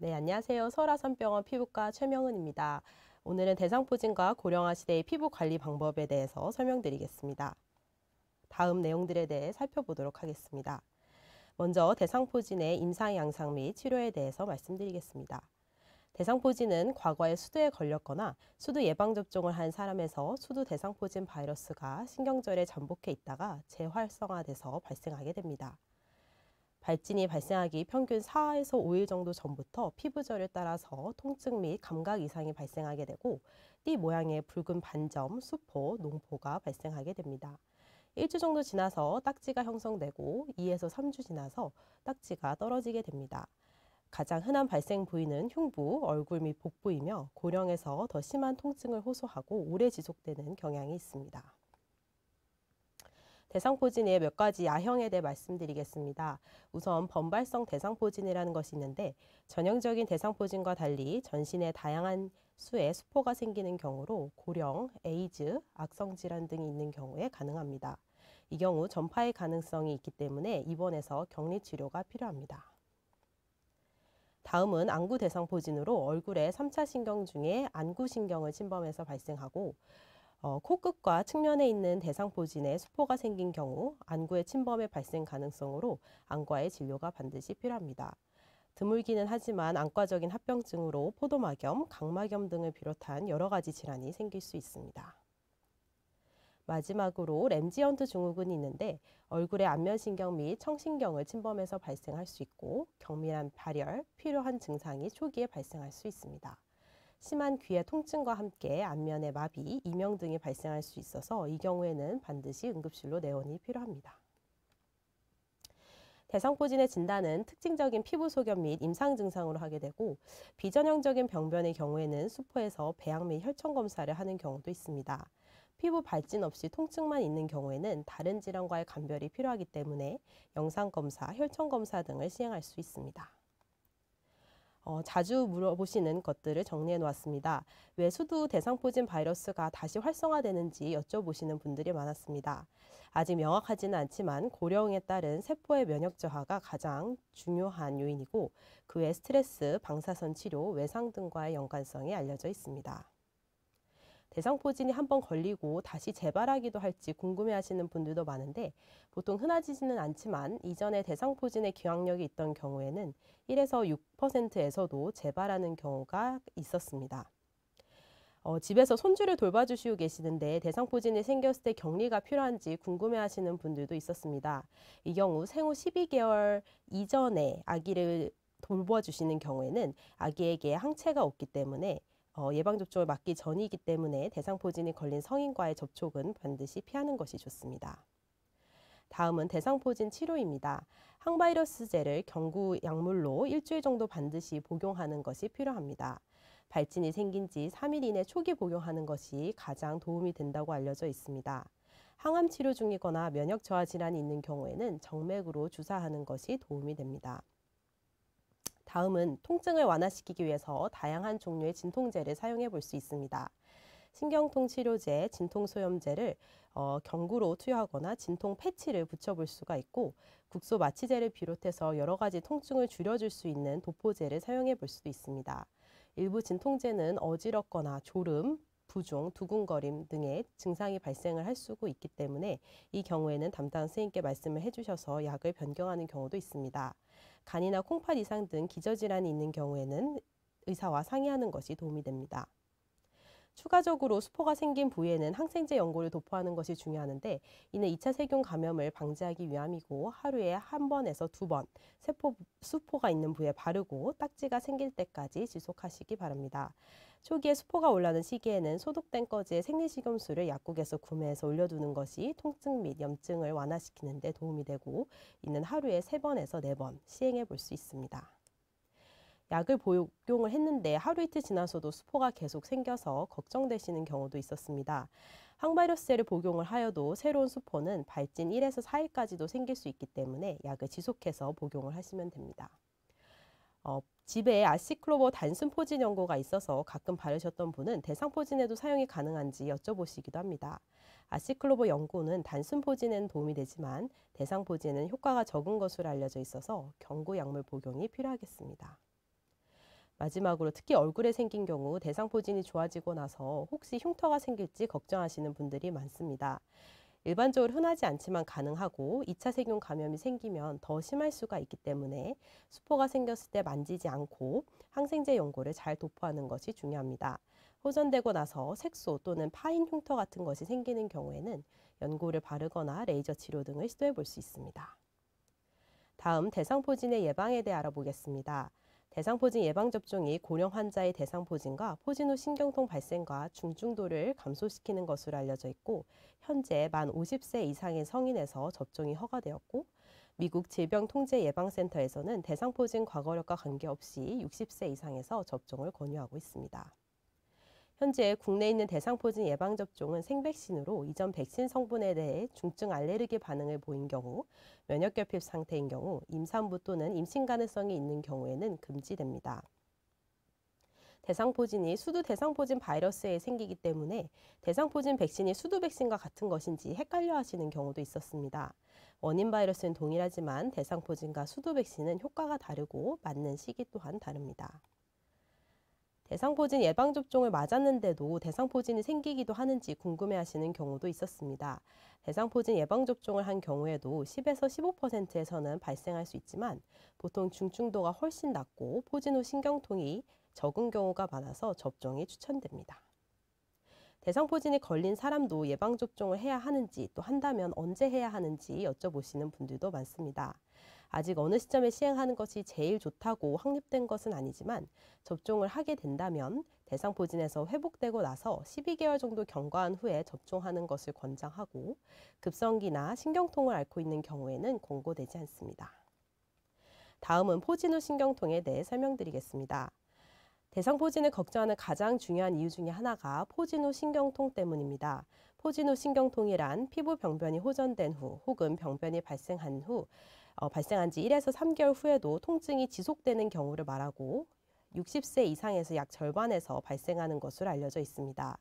네, 안녕하세요. 설화산병원 피부과 최명은입니다. 오늘은 대상포진과 고령화 시대의 피부 관리 방법에 대해서 설명드리겠습니다. 다음 내용들에 대해 살펴보도록 하겠습니다. 먼저 대상포진의 임상 양상 및 치료에 대해서 말씀드리겠습니다. 대상포진은 과거에 수두에 걸렸거나 수두 예방접종을 한 사람에서 수두 대상포진 바이러스가 신경절에 잠복해 있다가 재활성화돼서 발생하게 됩니다. 발진이 발생하기 평균 4에서 5일 정도 전부터 피부절을 따라서 통증 및 감각 이상이 발생하게 되고 띠 모양의 붉은 반점, 수포, 농포가 발생하게 됩니다. 일주 정도 지나서 딱지가 형성되고 2에서 3주 지나서 딱지가 떨어지게 됩니다. 가장 흔한 발생 부위는 흉부, 얼굴 및 복부이며 고령에서 더 심한 통증을 호소하고 오래 지속되는 경향이 있습니다. 대상포진의 몇 가지 야형에 대해 말씀드리겠습니다. 우선 번발성 대상포진이라는 것이 있는데 전형적인 대상포진과 달리 전신에 다양한 수의 수포가 생기는 경우로 고령, 에이즈, 악성질환 등이 있는 경우에 가능합니다. 이 경우 전파의 가능성이 있기 때문에 입원해서 격리치료가 필요합니다. 다음은 안구 대상포진으로 얼굴의 3차 신경 중에 안구신경을 침범해서 발생하고 코끝과 측면에 있는 대상포진에 수포가 생긴 경우 안구의 침범의 발생 가능성으로 안과의 진료가 반드시 필요합니다. 드물기는 하지만 안과적인 합병증으로 포도막염, 각막염 등을 비롯한 여러 가지 질환이 생길 수 있습니다. 마지막으로 램지헌트 증후군이 있는데 얼굴의 안면신경 및 청신경을 침범해서 발생할 수 있고 경미한 발열, 피로한 증상이 초기에 발생할 수 있습니다. 심한 귀의 통증과 함께 안면의 마비, 이명 등이 발생할 수 있어서 이 경우에는 반드시 응급실로 내원이 필요합니다. 대상포진의 진단은 특징적인 피부 소견 및 임상 증상으로 하게 되고 비전형적인 병변의 경우에는 수포에서 배양 및 혈청 검사를 하는 경우도 있습니다. 피부 발진 없이 통증만 있는 경우에는 다른 질환과의 감별이 필요하기 때문에 영상검사, 혈청검사 등을 시행할 수 있습니다. 자주 물어보시는 것들을 정리해 놓았습니다. 왜 수두 대상포진 바이러스가 다시 활성화되는지 여쭤보시는 분들이 많았습니다. 아직 명확하지는 않지만 고령에 따른 세포의 면역 저하가 가장 중요한 요인이고 그 외 스트레스, 방사선 치료, 외상 등과의 연관성이 알려져 있습니다. 대상포진이 한번 걸리고 다시 재발하기도 할지 궁금해하시는 분들도 많은데 보통 흔하지는 않지만 이전에 대상포진의 기왕력이 있던 경우에는 1에서 6%에서도 재발하는 경우가 있었습니다. 집에서 손주를 돌봐주시고 계시는데 대상포진이 생겼을 때 격리가 필요한지 궁금해하시는 분들도 있었습니다. 이 경우 생후 12개월 이전에 아기를 돌봐주시는 경우에는 아기에게 항체가 없기 때문에 예방접종을 맞기 전이기 때문에 대상포진이 걸린 성인과의 접촉은 반드시 피하는 것이 좋습니다. 다음은 대상포진 치료입니다. 항바이러스제를 경구 약물로 일주일 정도 반드시 복용하는 것이 필요합니다. 발진이 생긴 지 3일 이내 초기 복용하는 것이 가장 도움이 된다고 알려져 있습니다. 항암 치료 중이거나 면역 저하 질환이 있는 경우에는 정맥으로 주사하는 것이 도움이 됩니다. 다음은 통증을 완화시키기 위해서 다양한 종류의 진통제를 사용해 볼 수 있습니다. 신경통 치료제, 진통소염제를 경구로 투여하거나 진통 패치를 붙여볼 수가 있고 국소 마취제를 비롯해서 여러 가지 통증을 줄여줄 수 있는 도포제를 사용해 볼 수도 있습니다. 일부 진통제는 어지럽거나 졸음, 부종, 두근거림 등의 증상이 발생을 할 수 있기 때문에 이 경우에는 담당 선생님께 말씀을 해주셔서 약을 변경하는 경우도 있습니다. 간이나 콩팥 이상 등 기저질환이 있는 경우에는 의사와 상의하는 것이 도움이 됩니다. 추가적으로 수포가 생긴 부위에는 항생제 연고를 도포하는 것이 중요하는데 이는 2차 세균 감염을 방지하기 위함이고 하루에 1번에서 2번 수포가 있는 부위에 바르고 딱지가 생길 때까지 지속하시기 바랍니다. 초기에 수포가 올라오는 시기에는 소독된 꺼지의 생리식염수를 약국에서 구매해서 올려두는 것이 통증 및 염증을 완화시키는 데 도움이 되고 이는 하루에 3번에서 4번 시행해 볼 수 있습니다. 약을 복용을 했는데 하루 이틀 지나서도 수포가 계속 생겨서 걱정되시는 경우도 있었습니다. 항바이러스제를 복용을 하여도 새로운 수포는 발진 1에서 4일까지도 생길 수 있기 때문에 약을 지속해서 복용을 하시면 됩니다. 집에 아시클로버 단순 포진 연고가 있어서 가끔 바르셨던 분은 대상포진에도 사용이 가능한지 여쭤보시기도 합니다. 아시클로버 연고는 단순 포진에는 도움이 되지만 대상포진은 효과가 적은 것으로 알려져 있어서 경구 약물 복용이 필요하겠습니다. 마지막으로 특히 얼굴에 생긴 경우 대상포진이 좋아지고 나서 혹시 흉터가 생길지 걱정하시는 분들이 많습니다. 일반적으로 흔하지 않지만 가능하고 2차 세균 감염이 생기면 더 심할 수가 있기 때문에 수포가 생겼을 때 만지지 않고 항생제 연고를 잘 도포하는 것이 중요합니다. 호전되고 나서 색소 또는 파인 흉터 같은 것이 생기는 경우에는 연고를 바르거나 레이저 치료 등을 시도해 볼 수 있습니다. 다음 대상포진의 예방에 대해 알아보겠습니다. 대상포진 예방접종이 고령 환자의 대상포진과 포진 후 신경통 발생과 중증도를 감소시키는 것으로 알려져 있고 현재 만 50세 이상의 성인에서 접종이 허가되었고 미국 질병통제예방센터에서는 대상포진 과거력과 관계없이 60세 이상에서 접종을 권유하고 있습니다. 현재 국내에 있는 대상포진 예방접종은 생백신으로 이전 백신 성분에 대해 중증 알레르기 반응을 보인 경우, 면역결핍 상태인 경우, 임산부 또는 임신 가능성이 있는 경우에는 금지됩니다. 대상포진이 수두 대상포진 바이러스에 생기기 때문에 대상포진 백신이 수두 백신과 같은 것인지 헷갈려 하시는 경우도 있었습니다. 원인 바이러스는 동일하지만 대상포진과 수두 백신은 효과가 다르고 맞는 시기 또한 다릅니다. 대상포진 예방접종을 맞았는데도 대상포진이 생기기도 하는지 궁금해하시는 경우도 있었습니다. 대상포진 예방접종을 한 경우에도 10에서 15%에서는 발생할 수 있지만 보통 중증도가 훨씬 낮고 포진 후 신경통이 적은 경우가 많아서 접종이 추천됩니다. 대상포진이 걸린 사람도 예방접종을 해야 하는지 또 한다면 언제 해야 하는지 여쭤보시는 분들도 많습니다. 아직 어느 시점에 시행하는 것이 제일 좋다고 확립된 것은 아니지만 접종을 하게 된다면 대상포진에서 회복되고 나서 12개월 정도 경과한 후에 접종하는 것을 권장하고 급성기나 신경통을 앓고 있는 경우에는 권고되지 않습니다. 다음은 포진 후 신경통에 대해 설명드리겠습니다. 대상포진을 걱정하는 가장 중요한 이유 중에 하나가 포진 후 신경통 때문입니다. 포진 후 신경통이란 피부 병변이 호전된 후 혹은 병변이 발생한 지 1에서 3개월 후에도 통증이 지속되는 경우를 말하고 60세 이상에서 약 절반에서 발생하는 것으로 알려져 있습니다.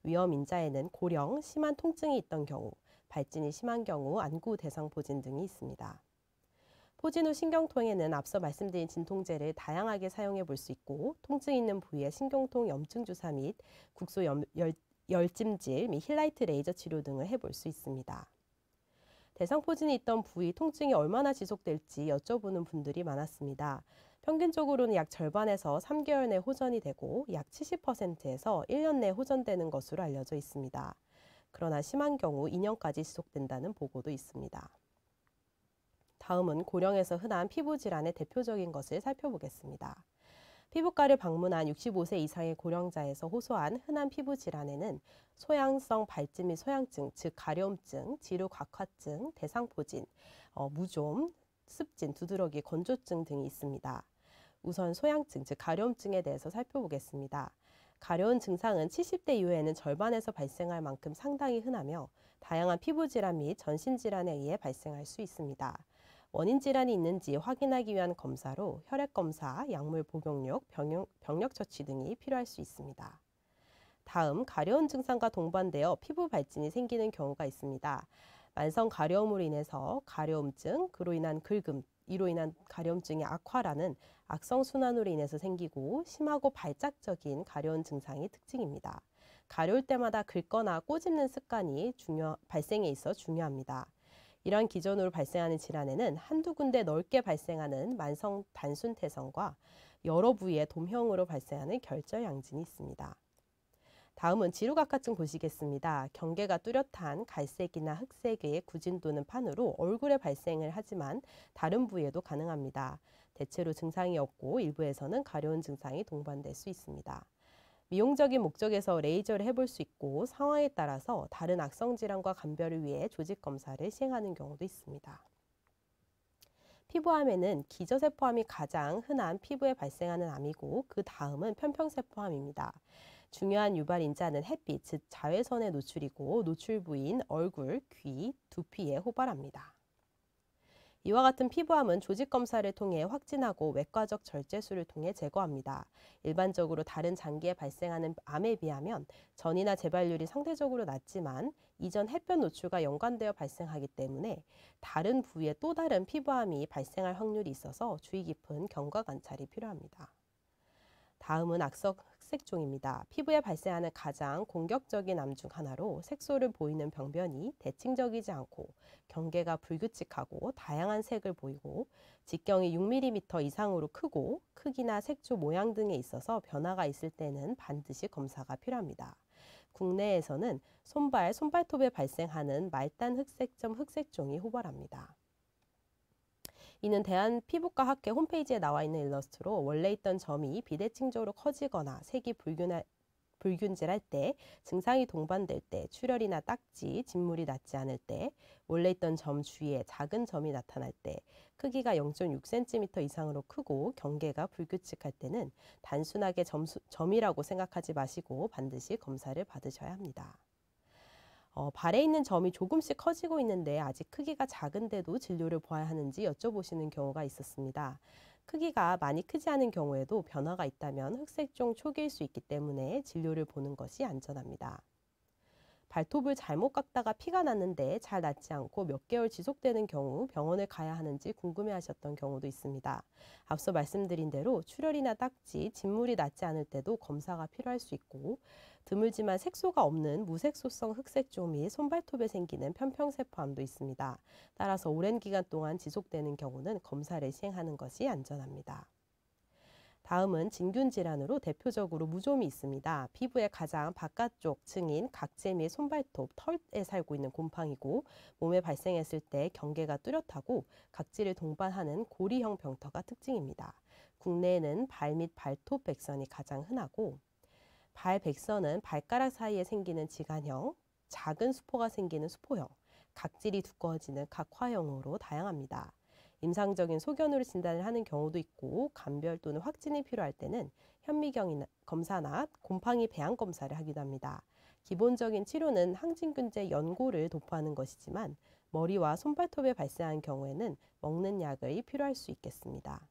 위험 인자에는 고령, 심한 통증이 있던 경우, 발진이 심한 경우, 안구 대상포진 등이 있습니다. 포진 후 신경통에는 앞서 말씀드린 진통제를 다양하게 사용해 볼 수 있고 통증 있는 부위에 신경통 염증 주사 및 국소 열찜질 및 힐라이트 레이저 치료 등을 해볼 수 있습니다. 대상포진이 있던 부위 통증이 얼마나 지속될지 여쭤보는 분들이 많았습니다. 평균적으로는 약 절반에서 3개월 내 호전이 되고 약 70%에서 1년 내 호전되는 것으로 알려져 있습니다. 그러나 심한 경우 2년까지 지속된다는 보고도 있습니다. 다음은 고령에서 흔한 피부 질환의 대표적인 것을 살펴보겠습니다. 피부과를 방문한 65세 이상의 고령자에서 호소한 흔한 피부 질환에는 소양성 발진 및 소양증, 즉 가려움증, 지루곽화증, 대상포진, 무좀, 습진, 두드러기, 건조증 등이 있습니다. 우선 소양증, 즉 가려움증에 대해서 살펴보겠습니다. 가려운 증상은 70대 이후에는 절반에서 발생할 만큼 상당히 흔하며 다양한 피부 질환 및 전신 질환에 의해 발생할 수 있습니다. 원인 질환이 있는지 확인하기 위한 검사로 혈액 검사, 약물 복용력, 병력 처치 등이 필요할 수 있습니다. 다음, 가려운 증상과 동반되어 피부 발진이 생기는 경우가 있습니다. 만성 가려움으로 인해서 가려움증, 그로 인한 긁음, 이로 인한 가려움증의 악화라는 악성 순환으로 인해서 생기고 심하고 발작적인 가려운 증상이 특징입니다. 가려울 때마다 긁거나 꼬집는 습관이 발생에 있어 중요합니다. 이러한 기전으로 발생하는 질환에는 한두 군데 넓게 발생하는 만성 단순태성과 여러 부위의 돔형으로 발생하는 결절양진이 있습니다. 다음은 지루각화증 보시겠습니다. 경계가 뚜렷한 갈색이나 흑색의 구진 또는 판으로 얼굴에 발생을 하지만 다른 부위에도 가능합니다. 대체로 증상이 없고 일부에서는 가려운 증상이 동반될 수 있습니다. 미용적인 목적에서 레이저를 해볼 수 있고 상황에 따라서 다른 악성 질환과 감별을 위해 조직 검사를 시행하는 경우도 있습니다. 피부암에는 기저세포암이 가장 흔한 피부에 발생하는 암이고 그 다음은 편평세포암입니다. 중요한 유발 인자는 햇빛, 즉 자외선의 노출이고 노출 부위인 얼굴, 귀, 두피에 호발합니다. 이와 같은 피부암은 조직 검사를 통해 확진하고 외과적 절제술을 통해 제거합니다. 일반적으로 다른 장기에 발생하는 암에 비하면 전이나 재발률이 상대적으로 낮지만 이전 햇볕 노출과 연관되어 발생하기 때문에 다른 부위에 또 다른 피부암이 발생할 확률이 있어서 주의 깊은 경과 관찰이 필요합니다. 다음은 악성 흑색종입니다. 피부에 발생하는 가장 공격적인 암 중 하나로 색소를 보이는 병변이 대칭적이지 않고 경계가 불규칙하고 다양한 색을 보이고 직경이 6mm 이상으로 크고 크기나 색조 모양 등에 있어서 변화가 있을 때는 반드시 검사가 필요합니다. 국내에서는 손발, 손발톱에 발생하는 말단 흑색점 흑색종이 호발합니다. 이는 대한피부과학회 홈페이지에 나와 있는 일러스트로 원래 있던 점이 비대칭적으로 커지거나 색이 불균질할 때, 증상이 동반될 때, 출혈이나 딱지, 진물이 낫지 않을 때, 원래 있던 점 주위에 작은 점이 나타날 때, 크기가 0.6cm 이상으로 크고 경계가 불규칙할 때는 단순하게 점이라고 생각하지 마시고 반드시 검사를 받으셔야 합니다. 발에 있는 점이 조금씩 커지고 있는데 아직 크기가 작은데도 진료를 보아야 하는지 여쭤보시는 경우가 있었습니다. 크기가 많이 크지 않은 경우에도 변화가 있다면 흑색종 초기일 수 있기 때문에 진료를 보는 것이 안전합니다. 발톱을 잘못 깎다가 피가 났는데 잘 낫지 않고 몇 개월 지속되는 경우 병원을 가야 하는지 궁금해하셨던 경우도 있습니다. 앞서 말씀드린 대로 출혈이나 딱지, 진물이 낫지 않을 때도 검사가 필요할 수 있고 드물지만 색소가 없는 무색소성 흑색종 및 손발톱에 생기는 편평세포암도 있습니다. 따라서 오랜 기간 동안 지속되는 경우는 검사를 시행하는 것이 안전합니다. 다음은 진균 질환으로 대표적으로 무좀이 있습니다. 피부의 가장 바깥쪽 층인 각재 및 손발톱, 털에 살고 있는 곰팡이고 몸에 발생했을 때 경계가 뚜렷하고 각질을 동반하는 고리형 병터가 특징입니다. 국내에는 발 및 발톱 백선이 가장 흔하고 발 백선은 발가락 사이에 생기는 지간형, 작은 수포가 생기는 수포형, 각질이 두꺼워지는 각화형으로 다양합니다. 임상적인 소견으로 진단을 하는 경우도 있고 감별 또는 확진이 필요할 때는 현미경 검사나 곰팡이 배양 검사를 하기도 합니다. 기본적인 치료는 항진균제 연고를 도포하는 것이지만 머리와 손발톱에 발생한 경우에는 먹는 약이 필요할 수 있겠습니다.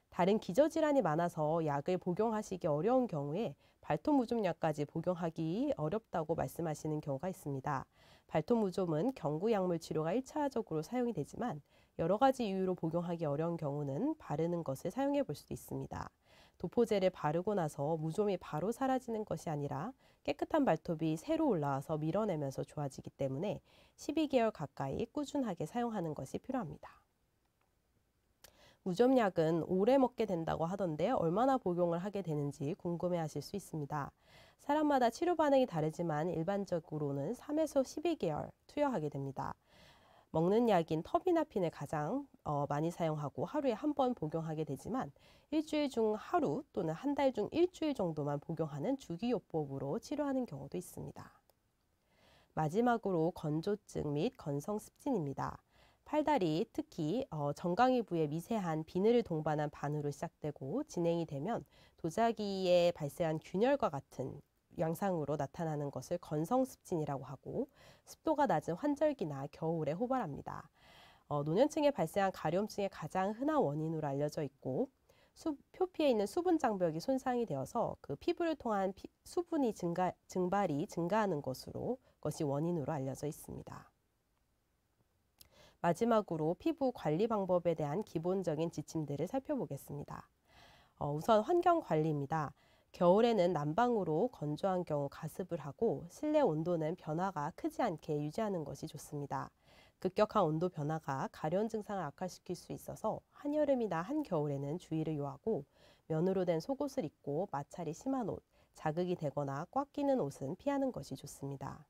다른 기저질환이 많아서 약을 복용하시기 어려운 경우에 발톱 무좀약까지 복용하기 어렵다고 말씀하시는 경우가 있습니다. 발톱 무좀은 경구 약물 치료가 1차적으로 사용이 되지만 여러 가지 이유로 복용하기 어려운 경우는 바르는 것을 사용해 볼 수도 있습니다. 도포제를 바르고 나서 무좀이 바로 사라지는 것이 아니라 깨끗한 발톱이 새로 올라와서 밀어내면서 좋아지기 때문에 12개월 가까이 꾸준하게 사용하는 것이 필요합니다. 무좀약은 오래 먹게 된다고 하던데 얼마나 복용을 하게 되는지 궁금해 하실 수 있습니다. 사람마다 치료 반응이 다르지만 일반적으로는 3에서 12개월 투여하게 됩니다. 먹는 약인 터비나핀을 가장 많이 사용하고 하루에 한 번 복용하게 되지만 일주일 중 하루 또는 한 달 중 일주일 정도만 복용하는 주기요법으로 치료하는 경우도 있습니다. 마지막으로 건조증 및 건성습진입니다. 팔다리, 특히 정강이 부에 미세한 비늘을 동반한 반으로 시작되고 진행이 되면 도자기에 발생한 균열과 같은 양상으로 나타나는 것을 건성습진이라고 하고 습도가 낮은 환절기나 겨울에 호발합니다. 노년층에 발생한 가려움증의 가장 흔한 원인으로 알려져 있고 표피에 있는 수분 장벽이 손상이 되어서 그 피부를 통한 수분이 증발이 증가하는 것이 원인으로 알려져 있습니다. 마지막으로 피부 관리 방법에 대한 기본적인 지침들을 살펴보겠습니다. 우선 환경 관리입니다. 겨울에는 난방으로 건조한 경우 가습을 하고 실내 온도는 변화가 크지 않게 유지하는 것이 좋습니다. 급격한 온도 변화가 가려운 증상을 악화시킬 수 있어서 한여름이나 한겨울에는 주의를 요하고 면으로 된 속옷을 입고 마찰이 심한 옷, 자극이 되거나 꽉 끼는 옷은 피하는 것이 좋습니다.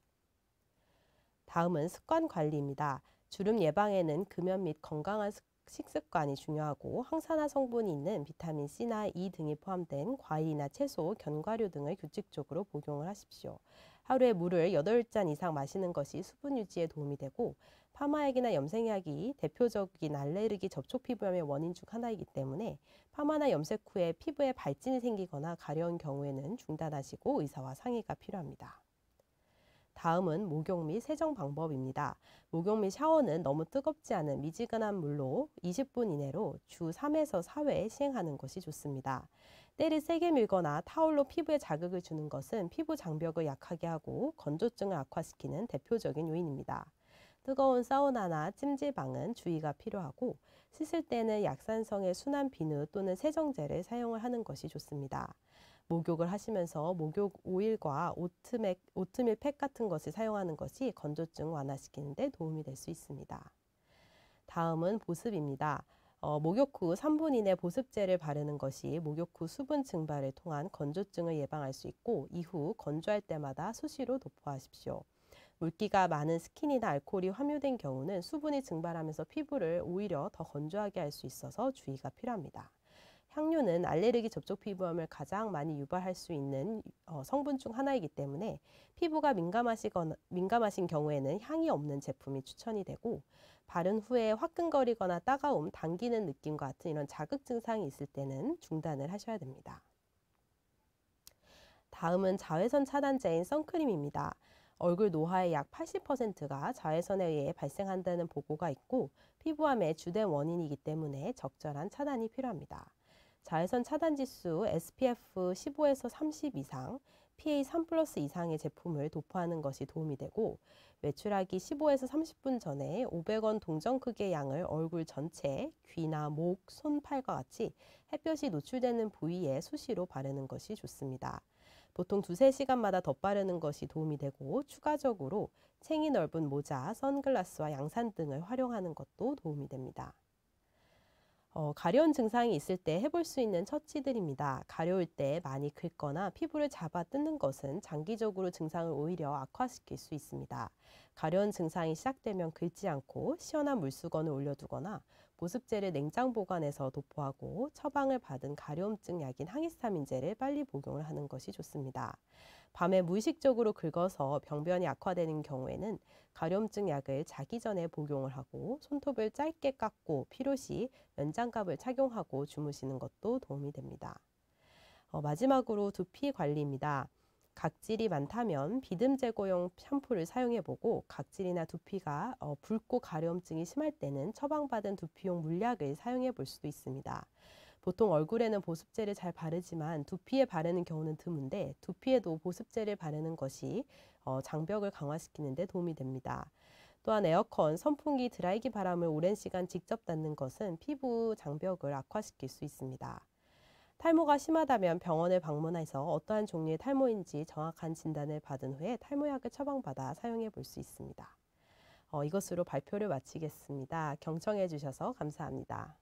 다음은 습관 관리입니다. 주름 예방에는 금연 및 건강한 식습관이 중요하고 항산화 성분이 있는 비타민 C나 E 등이 포함된 과일이나 채소, 견과류 등을 규칙적으로 복용을 하십시오. 하루에 물을 8잔 이상 마시는 것이 수분 유지에 도움이 되고 파마약이나 염색약이 대표적인 알레르기 접촉 피부염의 원인 중 하나이기 때문에 파마나 염색 후에 피부에 발진이 생기거나 가려운 경우에는 중단하시고 의사와 상의가 필요합니다. 다음은 목욕 및 세정 방법입니다. 목욕 및 샤워는 너무 뜨겁지 않은 미지근한 물로 20분 이내로 주 3에서 4회 시행하는 것이 좋습니다. 때를 세게 밀거나 타올로 피부에 자극을 주는 것은 피부 장벽을 약하게 하고 건조증을 악화시키는 대표적인 요인입니다. 뜨거운 사우나나 찜질방은 주의가 필요하고 씻을 때는 약산성의 순한 비누 또는 세정제를 사용을 하는 것이 좋습니다. 목욕을 하시면서 목욕 오일과 오트밀 팩 같은 것을 사용하는 것이 건조증 완화시키는 데 도움이 될 수 있습니다. 다음은 보습입니다. 목욕 후 3분 이내 보습제를 바르는 것이 목욕 후 수분 증발을 통한 건조증을 예방할 수 있고 이후 건조할 때마다 수시로 도포하십시오. 물기가 많은 스킨이나 알코올이 함유된 경우는 수분이 증발하면서 피부를 오히려 더 건조하게 할 수 있어서 주의가 필요합니다. 향료는 알레르기 접촉 피부염을 가장 많이 유발할 수 있는 성분 중 하나이기 때문에 피부가 민감하신 경우에는 향이 없는 제품이 추천이 되고 바른 후에 화끈거리거나 따가움, 당기는 느낌과 같은 이런 자극 증상이 있을 때는 중단을 하셔야 됩니다. 다음은 자외선 차단제인 선크림입니다. 얼굴 노화의 약 80%가 자외선에 의해 발생한다는 보고가 있고 피부암의 주된 원인이기 때문에 적절한 차단이 필요합니다. 자외선 차단 지수 SPF 15에서 30 이상, PA 3+ 이상의 제품을 도포하는 것이 도움이 되고 외출하기 15에서 30분 전에 500원 동전 크기의 양을 얼굴 전체, 귀나 목, 손, 팔과 같이 햇볕이 노출되는 부위에 수시로 바르는 것이 좋습니다. 보통 2~3시간마다 덧바르는 것이 도움이 되고 추가적으로 챙이 넓은 모자, 선글라스와 양산 등을 활용하는 것도 도움이 됩니다. 가려운 증상이 있을 때 해볼 수 있는 처치들입니다. 가려울 때 많이 긁거나 피부를 잡아 뜯는 것은 장기적으로 증상을 오히려 악화시킬 수 있습니다. 가려운 증상이 시작되면 긁지 않고 시원한 물수건을 올려두거나 보습제를 냉장 보관해서 도포하고 처방을 받은 가려움증 약인 항히스타민제를 빨리 복용을 하는 것이 좋습니다. 밤에 무의식적으로 긁어서 병변이 악화되는 경우에는 가려움증 약을 자기 전에 복용을 하고 손톱을 짧게 깎고 필요시 면장갑을 착용하고 주무시는 것도 도움이 됩니다. 마지막으로 두피 관리입니다. 각질이 많다면 비듬 제거용 샴푸를 사용해보고 각질이나 두피가 붉고 가려움증이 심할 때는 처방받은 두피용 물약을 사용해 볼 수도 있습니다. 보통 얼굴에는 보습제를 잘 바르지만 두피에 바르는 경우는 드문데 두피에도 보습제를 바르는 것이 장벽을 강화시키는 데 도움이 됩니다. 또한 에어컨, 선풍기, 드라이기 바람을 오랜 시간 직접 닿는 것은 피부 장벽을 악화시킬 수 있습니다. 탈모가 심하다면 병원을 방문해서 어떠한 종류의 탈모인지 정확한 진단을 받은 후에 탈모약을 처방받아 사용해 볼 수 있습니다. 이것으로 발표를 마치겠습니다. 경청해 주셔서 감사합니다.